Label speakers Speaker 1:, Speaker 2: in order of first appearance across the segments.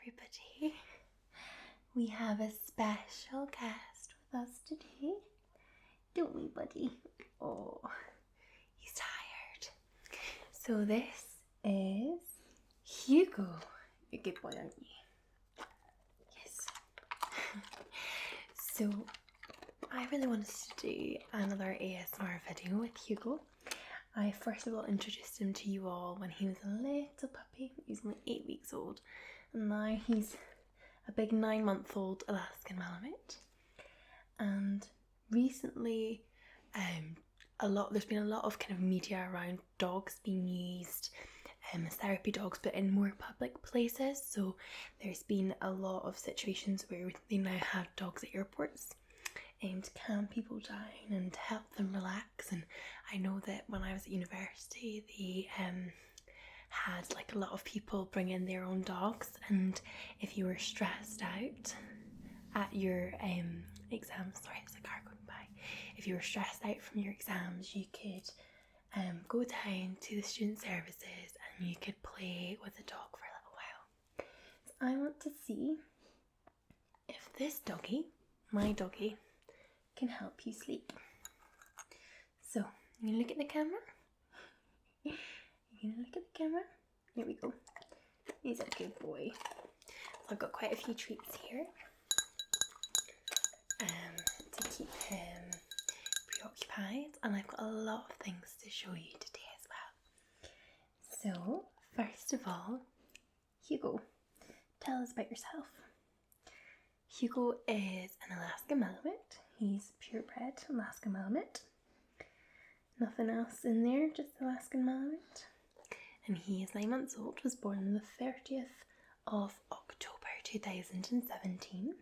Speaker 1: everybody. We have a special guest with us today. Don't we, buddy? Oh, he's tired. So this is Hugo. You're a good boy, aren't you? Yes. So I really wanted to do another ASMR video with Hugo. I first of all introduced him to you all when he was a little puppy. He was only 8 weeks old, and now he's a big 9-month-old Alaskan Malamute. And recently, there's been a lot of kind of media around dogs being used as therapy dogs, but in more public places. So there's been a lot of situations where they now have dogs at airports to calm people down and help them relax. And I know that when I was at university, they had like a lot of people bring in their own dogs, and if you were stressed out at your exams, sorry, there's a car going by. If you were stressed out from your exams, you could go down to the student services and you could play with the dog for a little while. So I want to see if this doggy, my doggy, can help you sleep. So, you gonna look at the camera? You gonna look at the camera? Here we go. He's a good boy. So I've got quite a few treats here to keep him preoccupied, and I've got a lot of things to show you today as well. So, first of all, Hugo, tell us about yourself. Hugo is an Alaskan Malamute. He's purebred Alaskan Malamute. Nothing else in there, just Alaskan Malamute. And he is 9 months old, was born on the 30th of October 2017.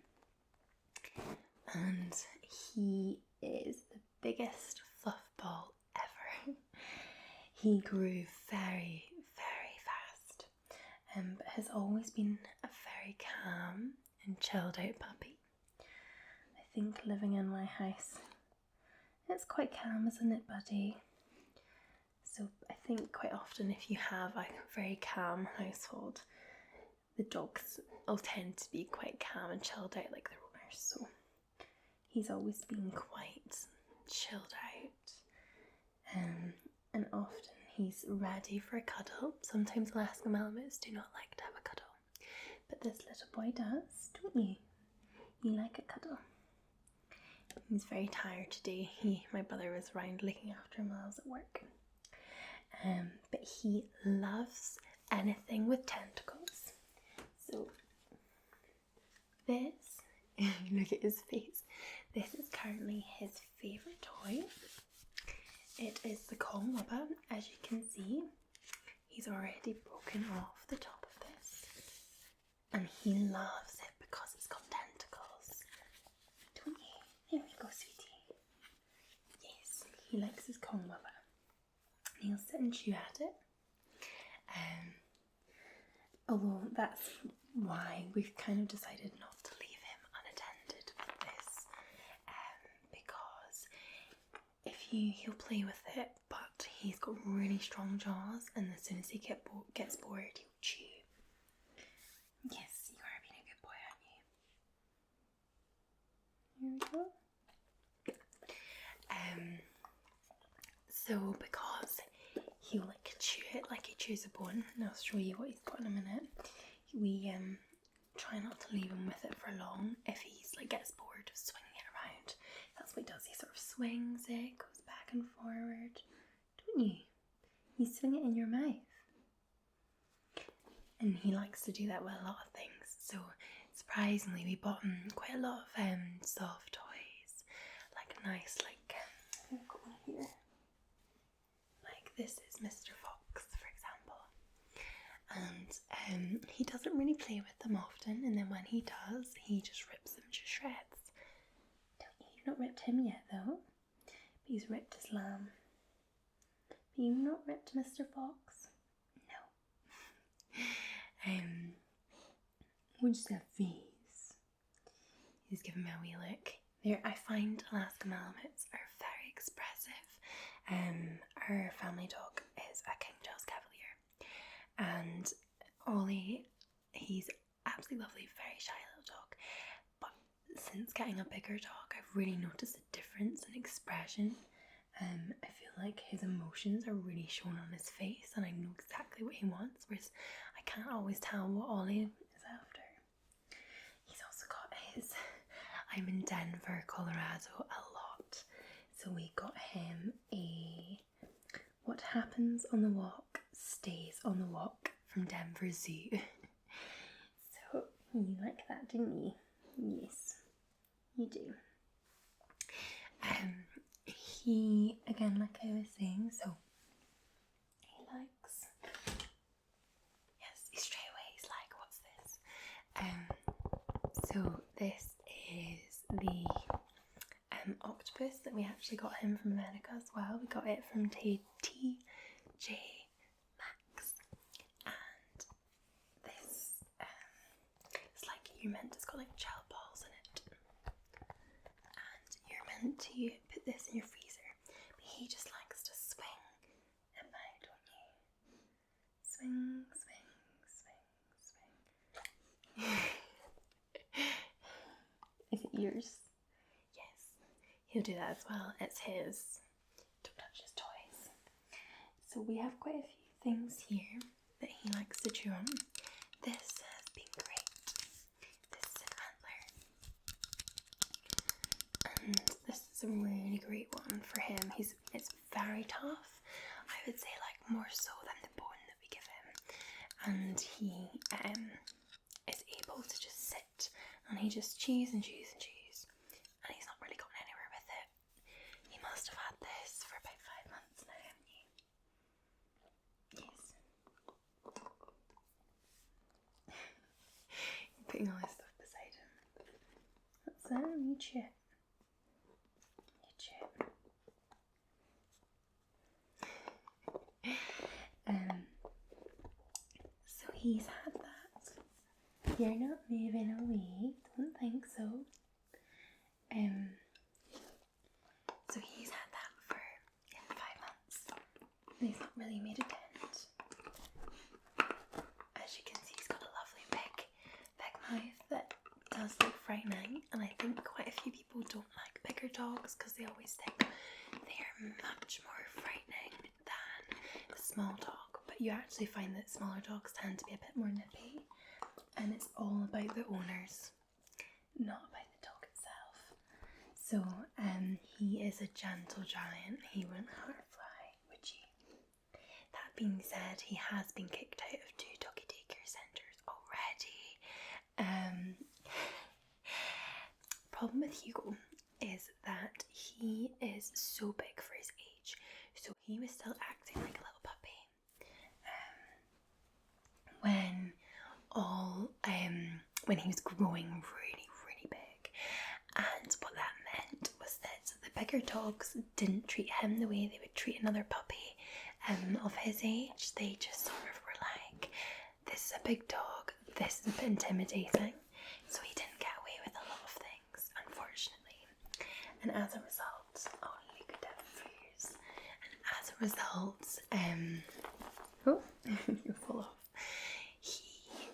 Speaker 1: And he is the biggest fluff ball ever. He grew very, very fast, but has always been a very calm and chilled out puppy. I think living in my house, it's quite calm, isn't it, buddy? So I think quite often if you have a very calm household, the dogs will tend to be quite calm and chilled out like their owners. So he's always been quite chilled out, and often he's ready for a cuddle. Sometimes Alaskan Malamutes do not like to have a cuddle, but this little boy does, don't you? You like a cuddle. He's very tired today. My brother was around looking after him while I was at work. But he loves anything with tentacles. So this, look at his face. This is currently his favourite toy. It is the Kong Wubba. As you can see, he's already broken off the top of this, and he loves it because it's got tentacles. Don't you? There we go, sweetie. Yes, he likes his Kong Wubba. He'll sit and chew at it. Although that's why we've kind of decided not to leave him unattended with this, because he'll play with it, but he's got really strong jaws, and as soon as he gets bored, he'll chew. Yes, you are being a good boy, aren't you? Here we go. So because he'll like chew it like he chews a bone, and I'll show you what he's got in a minute, we try not to leave him with it for long. If he's like gets bored of swinging it around, that's what he does. He sort of swings it, goes back and forward, don't you? You swing it in your mouth, and he likes to do that with a lot of things. So surprisingly, we bought him quite a lot of soft toys, like nice, like I've got one here. Like this is Mr. Fox, for example, and he doesn't really play with them often, and then when he does, he just rips them to shreds. You've not ripped him yet though, but he's ripped his lamb. But you've not ripped Mr. Fox? No. What's that face? He's giving me a wee look. There, I find Alaskan Malamutes are very expressive. Our family dog is a King Charles Cavalier, and Ollie, he's absolutely since getting a bigger dog, I've really noticed a difference in expression. I feel like his emotions are really shown on his face, and I know exactly what he wants, whereas I can't always tell what Ollie is after. He's also got his... I'm in Denver, Colorado a lot, so we got him a "what happens on the walk stays on the walk" from Denver Zoo. So you like that, didn't you? Yes, you do. He, again, like I was saying, so he likes, yes, straight away he's like, what's this? So this is the Octopus that we actually got him from America as well. We got it from TJ Maxx, and this it's like it's got like gel balls in it, and you're meant to put this in your freezer. But he just likes to swing about, don't you? Swing, swing, swing, swing. Is it yours? Yes, he'll do that as well. It's his. Don't touch his toys. So we have quite a few things here that he likes to chew on. This has been great. This is an antler. And this is a really great one for him. It's very tough. I would say like more so than the bone that we give him. And he is able to just sit and he just chews and chews and chews. And he's not really gotten anywhere with it. He must have had this for about 5 months now, haven't you? Yes. Putting all this stuff beside him. That's it, you chew. You chew. So he's had that. You're not moving away, don't think so. So he's had that for 5 months, and he's not really made a dent. As you can see, he's got a lovely big mouth that does look frightening, and I think quite a few people don't like bigger dogs because they always think they are much more frightening than a small dog, but you actually find that smaller dogs tend to be a bit more nippy, and it's all about the owners, not about the dog itself. So he is a gentle giant. He wouldn't hurt a fly, would you? That being said, he has been kicked out of 2 doggy daycare centres already. Problem with Hugo is that he is so big for his age, so he was still acting like a little puppy when he was growing really, really big. And what that meant was that the bigger dogs didn't treat him the way they would treat another puppy of his age. They just sort of were like, this is a big dog, this is a bit intimidating. So he didn't get away with a lot of things, unfortunately. And as a result, oh, look at that fears. And as a result, you'll fall off.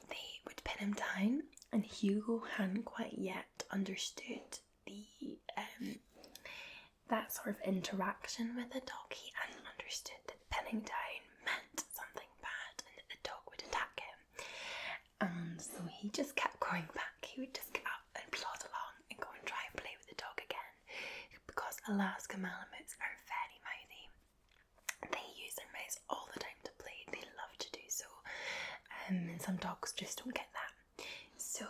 Speaker 1: They would pin him down, and Hugo hadn't quite yet understood the that sort of interaction with a dog. He hadn't understood that pinning down meant something bad and that the dog would attack him. And so he just kept going back. He would just get up and plod along and go and try and play with the dog again, because Alaskan Malamutes are very mouthy. They use their mouths all the time to play. They love to do so. And some dogs just don't get that. So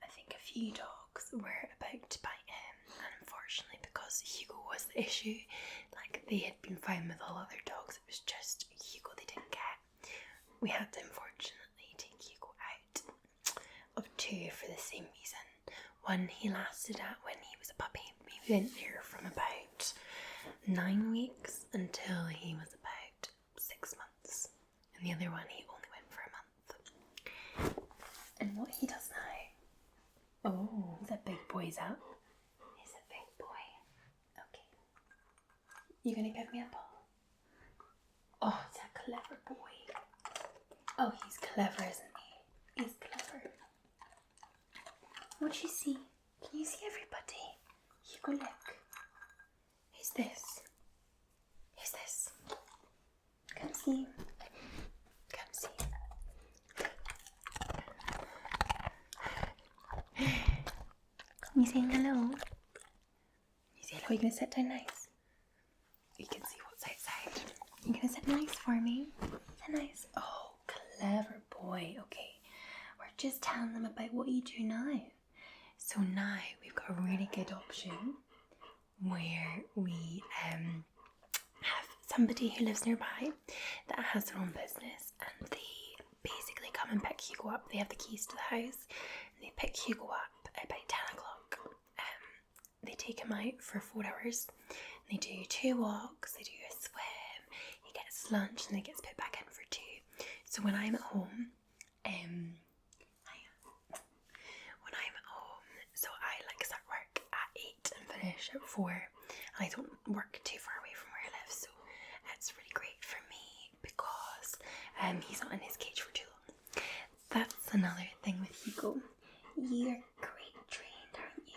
Speaker 1: I think a few dogs were about to bite him, and unfortunately, because Hugo was the issue, like they had been fine with all other dogs, it was just Hugo they didn't get. We had to unfortunately take Hugo out of 2 for the same reason. One he lasted at when he was a puppy. We went there from about 9 weeks until he was about 6 months, and the other one he only went for a month. And what he does now, oh, is that big boy's up? He's a big boy. Okay. You gonna give me a ball? Oh, it's a clever boy. Oh, he's clever, isn't he? He's clever. What you see? Can you see everybody? Hugo, look. Who's this? Who's this? Can't see. Can't see. You saying hello? You say hello, are you going to sit down nice? You can see what's outside. You going to sit nice for me? Sit nice. Oh, clever boy. Okay, we're just telling them about what you do now. So now we've got a really good option where we have somebody who lives nearby that has their own business, and they basically come and pick Hugo up. They have the keys to the house, and they pick Hugo up at about 10 o'clock. They take him out for 4 hours. They do 2 walks, they do a swim, he gets lunch, and then he gets put back in for 2. So when I'm at home, so I like start work at 8 and finish at 4, and I don't work too far away from where I live, so it's really great for me because he's not in his cage for too long. That's another thing with Hugo. You're crate trained, aren't you?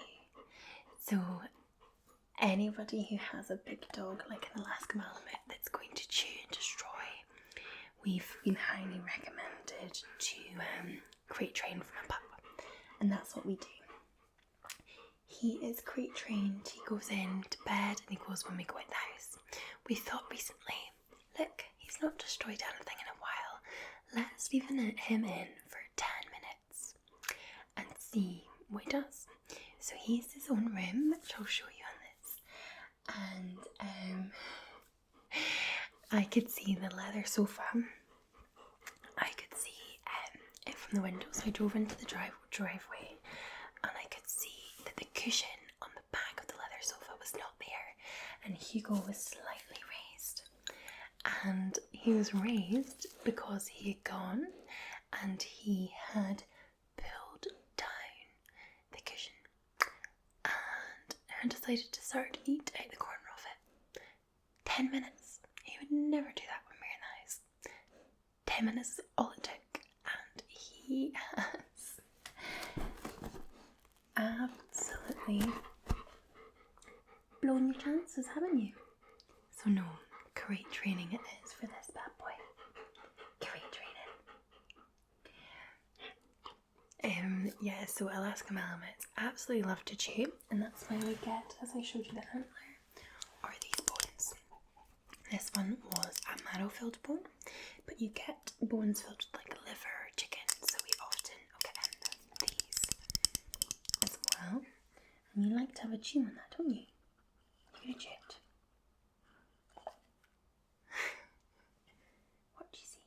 Speaker 1: So anybody who has a big dog like an Alaskan Malamute that's going to chew and destroy, we've been highly recommended to crate train from a pup, and that's what we do. He is crate trained, he goes in to bed and he goes when we go out the house. We thought recently, look, he's not destroyed anything in a while, let's leave him in for 10 minutes and see what he does. So he has his own room, which I'll show you on this, and I could see the leather sofa. I could see it from the window, so I drove into the driveway, and I could see that the cushion on the back of the leather sofa was not there, and Hugo was slightly raised. And he was raised because he had gone and he had pulled down the cushion and had decided to start to eat out the corner of it. 10 minutes. He would never do that when we were in the house. 10 minutes is all it took, and he has absolutely blown your chances, haven't you? So no, crate training it is for this bad boy. Crate training. Yeah, so Alaskan Malamutes absolutely love to chew, and that's why we get, as I showed you the antler, are these bones. This one was a marrow-filled bone, but you get bones filled with like liver or chicken, so we often get in these as well. And you like to have a chew on that, don't you? You're gonna chew it. What do you see?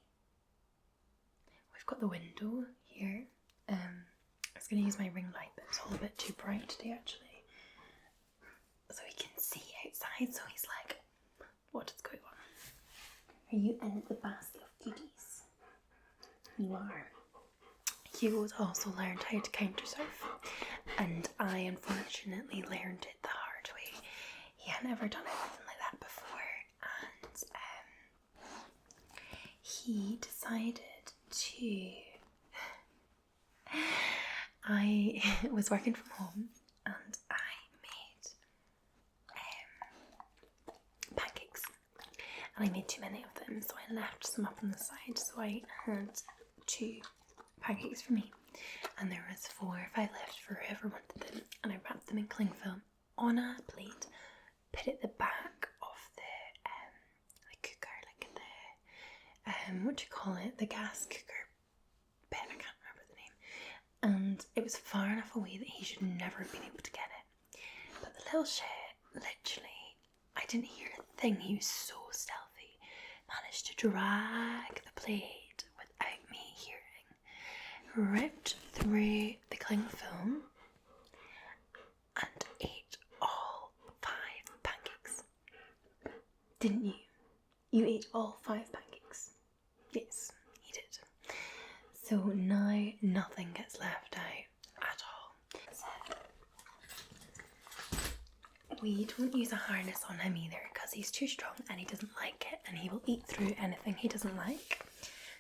Speaker 1: We've got the window here. I was going to use my ring light, but it's all a bit too bright today actually. So he can see outside, so he's like, what is going on? Are you in the basket of goodies? You are. Hugo's also learned how to counter surf, and I unfortunately learned it the hard way. He had never done anything like that before, and he decided to... I was working from home and I made pancakes, and I made too many of them, so I left some up on the side, so I had 2 pancakes for me, and there was 4 or 5 left for whoever wanted them, and I wrapped them in cling film on a plate, put it at the back of the cooker, like the what do you call it, the gas cooker bit, I can't remember the name, and it was far enough away that he should never have been able to get it. But the little shit, literally, I didn't hear a thing. He was so stealthy, managed to drag the plate without me hearing, ripped through the cling film and ate all 5 pancakes. Didn't you? You ate all 5 pancakes? Yes, he did. So now nothing gets left out at all. We don't use a harness on him either because he's too strong and he doesn't like it, and he will eat through anything he doesn't like.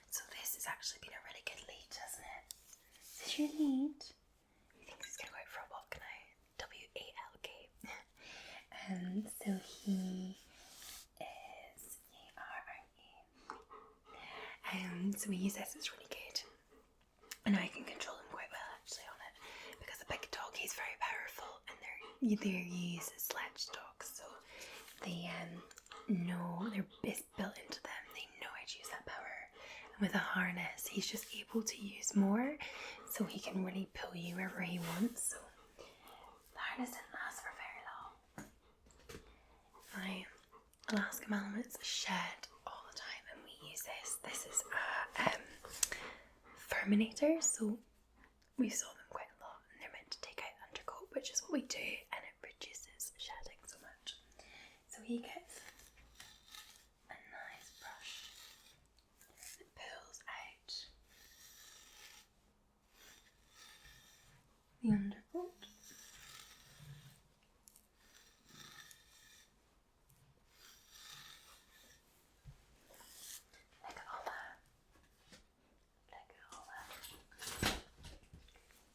Speaker 1: So this has actually been a really good lead, hasn't it? Is this your lead? He thinks he's going to go out for a walk now. So he is so we use this, it's really good. And I can control him quite well actually on it, because a big dog, he's very powerful, and they're used as sledge dogs, so they know, it's built into them, they know how to use that power. And with a harness, he's just able to use more, so he can really pull you wherever he wants. So the harness didn't last for very long. My Alaskan Malamutes shed all the time, and we use this. This is a Terminator, so we saw them quite a lot, and they're meant to take out the undercoat, which is what we do, and it reduces shedding so much. So he gets a nice brush that pulls out the undercoat.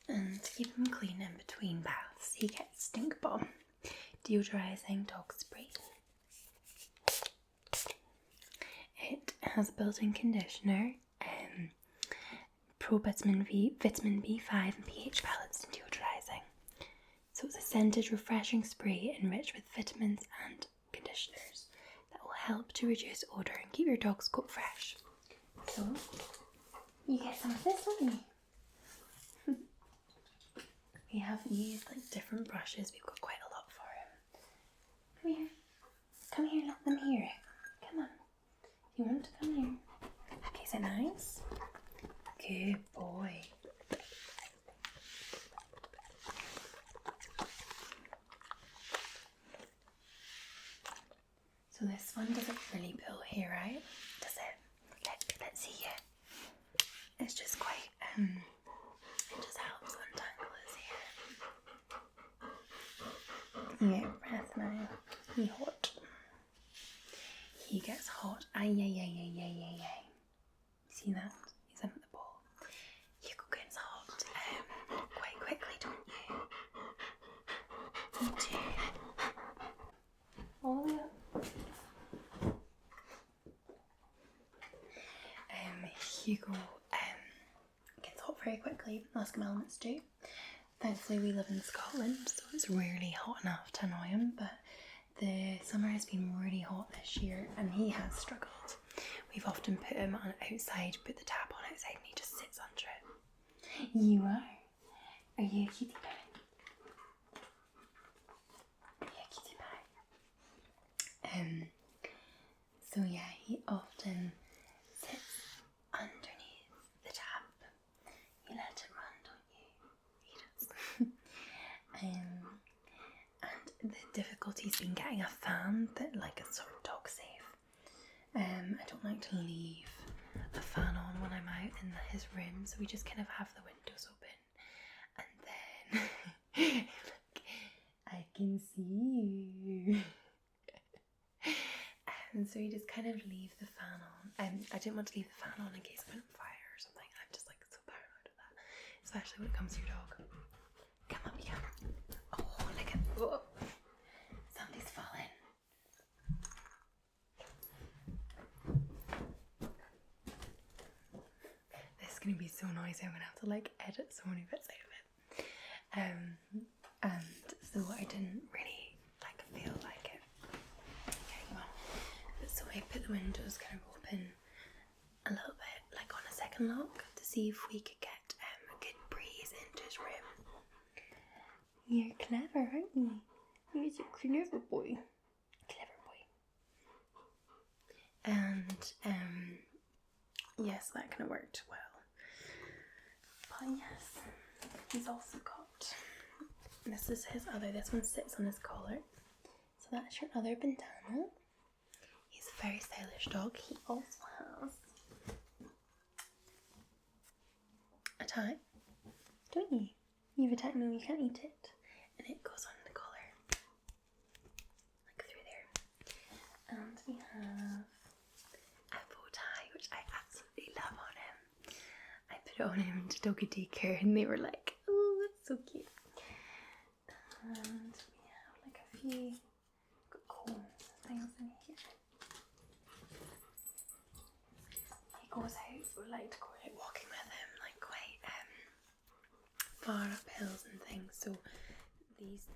Speaker 1: And to keep him clean in between baths, he gets Stink Bomb, deodorizing dog spray. It has a built-in conditioner, vitamin B5 and pH balanced and deodorizing. So it's a scented, refreshing spray enriched with vitamins and conditioners that will help to reduce odour and keep your dog's coat fresh. So you get some of this, don't you? We have used like different brushes. We've got quite a lot for him. Come here. Come here, let them hear it. Come on. You want to come here? Okay, is it nice? Good boy. So this one doesn't really pull hair out, does it? Let's see it. It's just quite, it just helps untangle his hair. Yeah, breath now. He hot. He gets hot. Ay. See that? He's up at the ball. Hugo gets hot quite quickly, don't you? Me too. All the way up. Hugo gets hot very quickly. Alaskan Malamutes do. Thankfully we live in Scotland, so it's rarely hot enough to annoy him, but the summer has been really hot this year and he has struggled. We've often put him on outside, put the tap on outside, and he just sits under it. You are? Are you a cutie pie? Are you a cutie pie? So yeah, he often sits underneath the tap. You let it run, don't you? He does. And the difficulty's been getting a fan that like is sort of dog safe. I don't like to leave a fan on when I'm out in his room, so we just kind of have the windows open, and then look, I can see you. And so you just kind of leave the fan on. I didn't want to leave the fan on in case it went on fire or something. I'm just like so paranoid of that, especially when it comes to your dog. Come up, you can. Oh, look at, oh, somebody's fallen. This is going to be so noisy. I'm going to have to like edit so many bits out of it. And so I didn't really like feel like it. Okay, well, so I put the windows kind of open a little bit, like on a second lock, to see if we could get a good breeze into his room. You're clever, aren't you? You're a clever boy. Clever boy. And yes, that kind of worked well. But yes, he's also got, this is his other, this one sits on his collar. So that's your other bandana. He's a very stylish dog. He also has a tie, don't you? You have a tie, no, you can't eat it. And it goes on the collar, like through there. And we have a bow tie, which I absolutely love on him. I put it on him to doggy daycare and they were like, oh, that's so cute. And we have like a few else in here. He goes out, we like to go out walking with him, like quite far up hills and things. So this is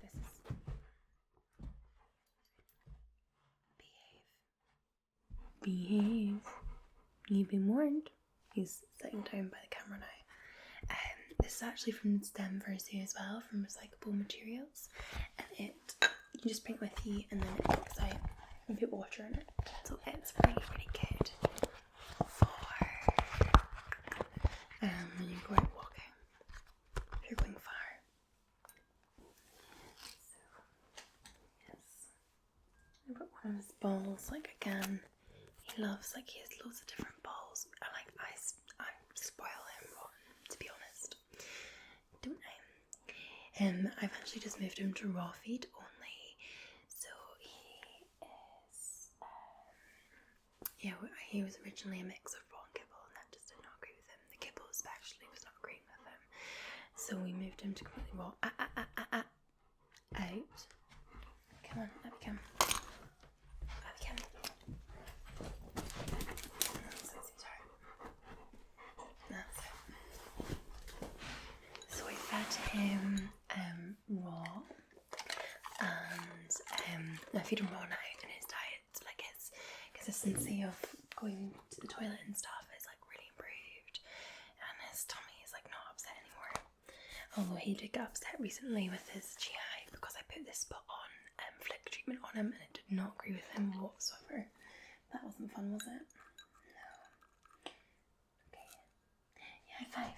Speaker 1: behave. You've been warned. He's sitting down by the camera now. This is actually from Denver Zoo as well, from recyclable materials, and you just bring it with you, and then it pops out and put water in it. So it's really, really good for when you go out walking, if you're going far. So yes, I've got one of his balls. Like again, he loves, like, he has loads of different balls. I spoil him rotten, to be honest, don't I? I've actually just moved him to raw feed only, so he is, he was originally a mix of raw and kibble, and that just did not agree with him. The kibble especially was not agreeing with him, so we moved him to completely raw. Out. Come on, up you come. Up you come. That's it. So I fed him raw, and I feed him raw now, and his diet, like his consistency of going to the toilet and stuff is like really improved, and his tummy is like not upset anymore. Although he did get upset recently with his GI because I put this spot on flick treatment on him, and it did not agree with him whatsoever. That wasn't fun, was it? No. Okay. Yeah, high five.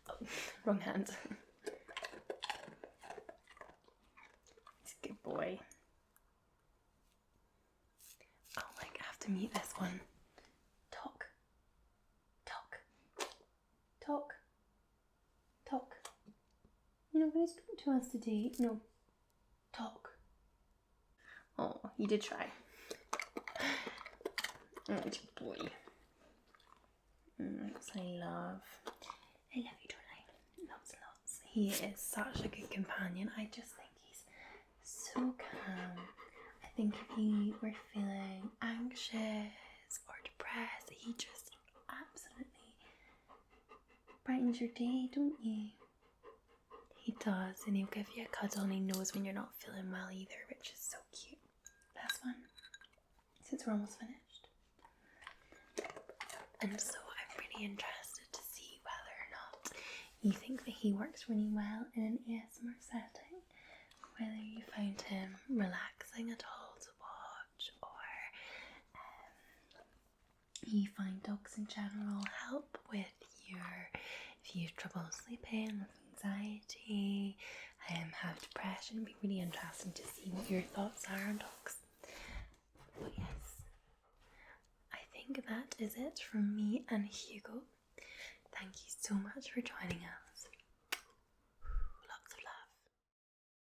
Speaker 1: Oh, wrong hand. He's a good boy. Oh, like, I have to mute this one. Talk. You're not going to speak to us today. No. Talk. Oh, you did try. Oh, good boy. I love you, don't I? Lots and lots. He is such a good companion. I just think he's so calm. I think if you were feeling anxious or depressed, he just absolutely brightens your day, don't you? He does, and he'll give you a cuddle, and he knows when you're not feeling well either, which is so cute. Last one, since we're almost finished. And so I'm really interested to see whether or not you think that he works really well in an ASMR setting, whether you find him relaxing at all to watch, or you find dogs in general help with if you have trouble sleeping, with anxiety, have depression. It'd be really interesting to see what your thoughts are on dogs. But yes, I think that is it from me and Hugo. Thank you so much for joining us.